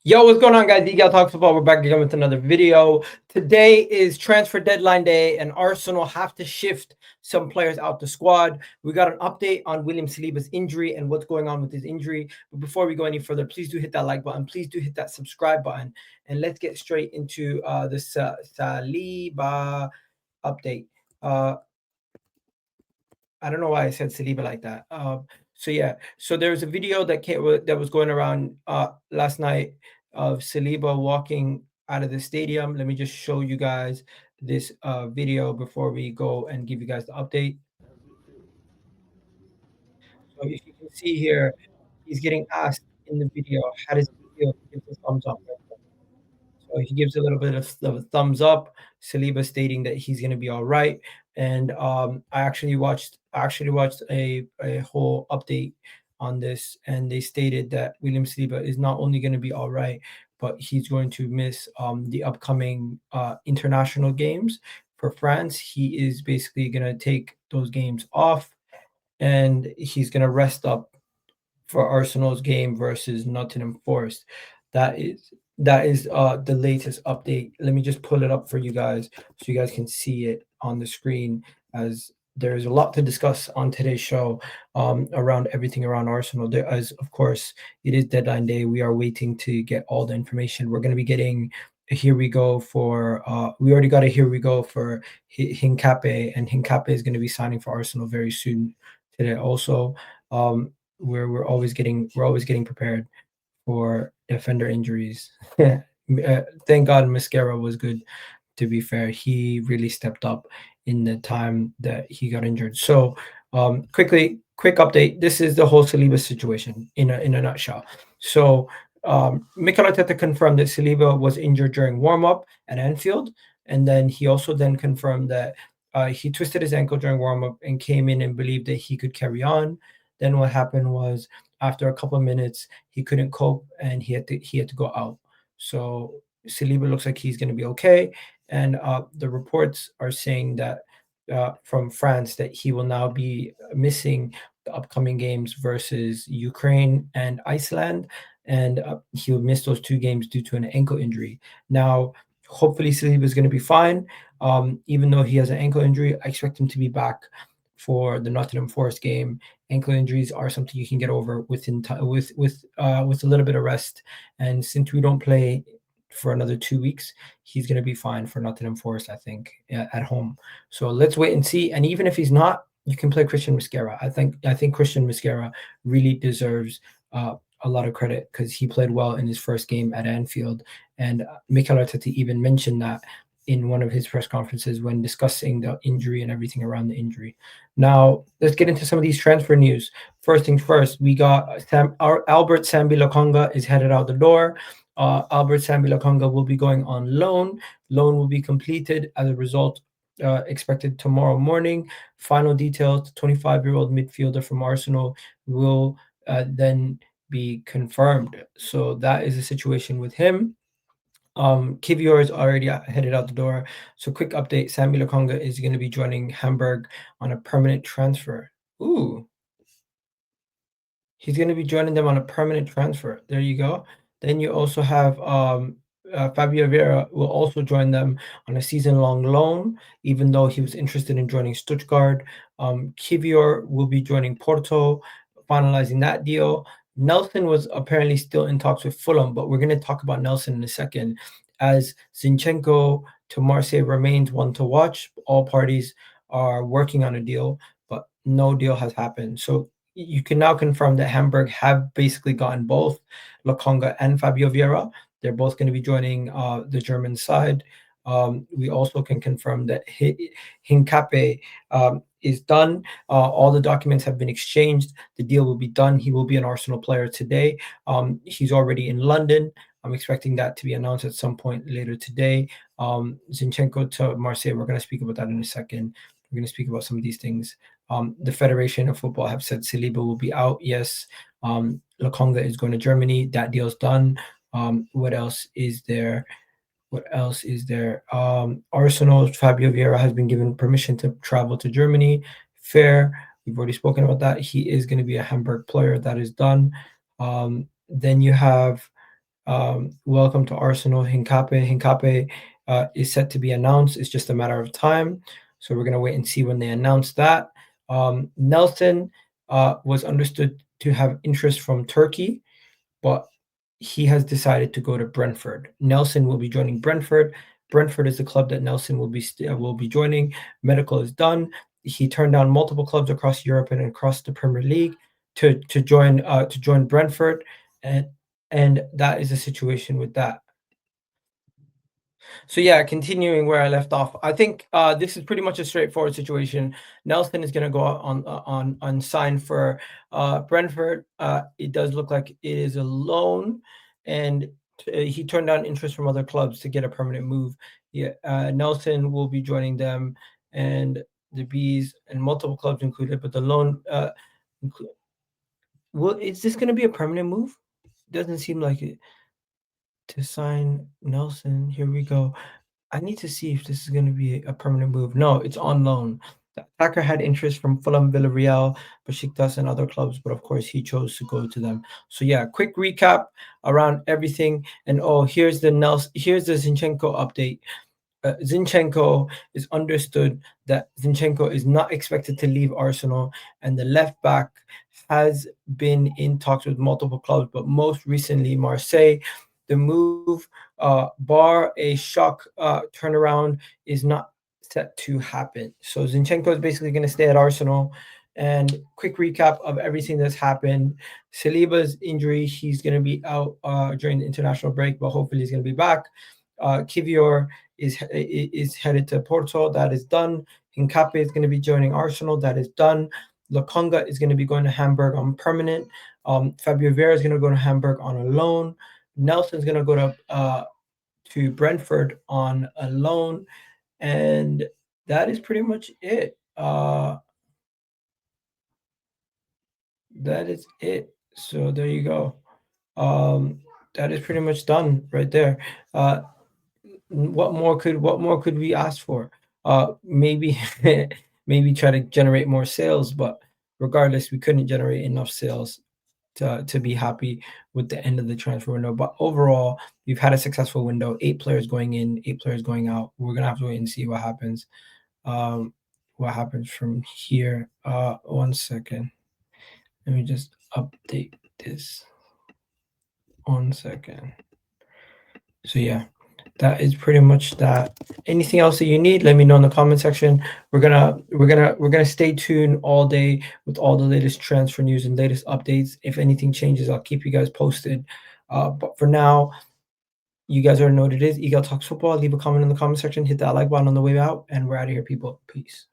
Yo, what's going on, guys? Egal Talks Football. We're back again with another video. Today is transfer deadline day, and Arsenal have to shift some players out the squad. We got an update on William Saliba's injury and what's going on with his injury. But before we go any further, please do hit that like button. Please do hit that subscribe button. And let's get straight into the Saliba update. I don't know why I said Saliba like that. So there was a video that was going around last night of Saliba walking out of the stadium. Let me just show you guys this video before we go and give you guys the update. So if you can see here, he's getting asked in the video, how does he feel? He gives a thumbs up. So he gives a little bit of a thumbs up. Saliba stating that he's going to be all right. And I actually watched a whole update on this, and they stated that William Saliba is not only going to be all right, but he's going to miss the upcoming international games for France. He is basically going to take those games off, and he's going to rest up for Arsenal's game versus Nottingham Forest. That is the latest update. Let me just pull it up for you guys so you guys can see it on the screen, as there's a lot to discuss on today's show around everything around Arsenal. There, as of course, it is deadline day. We are waiting to get all the information. We're going to be getting a here we go for we already got a here we go for Hincapie, and Hincapie is going to be signing for Arsenal very soon today also. We're always getting prepared for defender injuries. Thank God Mascara was good. To be fair, he really stepped up in the time that he got injured. So, quick update. This is the whole Saliba situation in a nutshell. So, Mikel Arteta confirmed that Saliba was injured during warm up at Anfield, and then he also then confirmed that he twisted his ankle during warm up and came in and believed that he could carry on. Then what happened was, after a couple of minutes, he couldn't cope and he had to go out. So Saliba looks like he's going to be okay, and the reports are saying that from France that he will now be missing the upcoming games versus Ukraine and Iceland, and he'll miss those two games due to an ankle injury. Now, hopefully, Saliba is going to be fine. Even though he has an ankle injury, I expect him to be back for the Nottingham Forest game. Ankle injuries are something you can get over within with a little bit of rest. And since we don't play for another 2 weeks, he's going to be fine for Nottingham Forest, I think, at home. So let's wait and see. And even if he's not, you can play Christian Mascara. I think Christian Mascara really deserves a lot of credit because he played well in his first game at Anfield. And Mikel Arteta even mentioned that in one of his press conferences when discussing the injury and everything around the injury. Now, let's get into some of these transfer news. First things first, we got Albert Sambi Lokonga is headed out the door. Albert Sambi Lokonga will be going on loan. Loan will be completed as a result, expected tomorrow morning. Final details, 25-year-old midfielder from Arsenal will then be confirmed. So that is the situation with him. Kiwior is already headed out the door. So quick update, Sambi Lokonga is going to be joining Hamburg on a permanent transfer. Ooh. He's going to be joining them on a permanent transfer. There you go. Then you also have Fabio Vieira will also join them on a season-long loan, even though he was interested in joining Stuttgart. Kiwior will be joining Porto, finalizing that deal. Nelson was apparently still in talks with Fulham, but we're going to talk about Nelson in a second, as Zinchenko to Marseille remains one to watch. All parties are working on a deal, but no deal has happened. So you can now confirm that Hamburg have basically gotten both Lokonga and Fabio Vieira. They're both going to be joining the German side. We also can confirm that Hincapie is done. All the documents have been exchanged. The deal will be done. He will be an Arsenal player today. He's already in London. I'm expecting that to be announced at some point later today. Zinchenko to Marseille, we're going to speak about that in a second. We're going to speak about some of these things. The Federation of Football have said Saliba will be out. Yes. Lokonga is going to Germany. That deal's done. What else is there? Arsenal's Fabio Vieira has been given permission to travel to Germany. Fair. We've already spoken about that. He is going to be a Hamburg player. That is done. Then you have Welcome to Arsenal, Hincapie. Hincapie is set to be announced. It's just a matter of time. So we're gonna wait and see when they announce that. Nelson was understood to have interest from Turkey, but he has decided to go to Brentford. Nelson will be joining Brentford. Brentford is the club that Nelson will be joining. Medical is done. He turned down multiple clubs across Europe and across the Premier League to join Brentford, and that is the situation with that. So yeah, continuing where I left off, I think this is pretty much a straightforward situation. Nelson is going to go out on sign for Brentford. It does look like it is a loan, and he turned down interest from other clubs to get a permanent move. Yeah, Nelson will be joining them, and the bees and multiple clubs included, but the loan. Well, is this going to be a permanent move? Doesn't seem like it. To sign Nelson, here we go. I need to see if this is going to be a permanent move. No, it's on loan. The attacker had interest from Fulham, Villarreal, Besiktas, and other clubs, but of course he chose to go to them. So yeah, quick recap around everything. And oh, here's the Zinchenko update. Zinchenko is understood that Zinchenko is not expected to leave Arsenal, and the left back has been in talks with multiple clubs, but most recently Marseille. The move, bar a shock turnaround, is not set to happen. So Zinchenko is basically going to stay at Arsenal. And quick recap of everything that's happened. Saliba's injury, he's going to be out during the international break, but hopefully he's going to be back. Kiwior is headed to Porto. That is done. Hincapie is going to be joining Arsenal. That is done. Lokonga is going to be going to Hamburg on permanent. Fabio Vieira is going to go to Hamburg on a loan. Nelson's going to go to Brentford on a loan, and that is pretty much it. That is it. So there you go. That is pretty much done right there. What more could we ask for? Maybe maybe try to generate more sales, but regardless, we couldn't generate enough sales to be happy with the end of the transfer window. But overall, we've had a successful window. 8 players going in, 8 players going out. We're gonna have to wait and see what happens. What happens from here? One second. Let me just update this. 1 second. So yeah, that is pretty much that. Anything else that you need, let me know in the comment section. We're gonna stay tuned all day with all the latest transfer news and latest updates. If anything changes, I'll keep you guys posted. But for now, you guys already know what it is. Egal Talks Football. Leave a comment in the comment section, hit that like button on the way out, and we're out of here, people. Peace.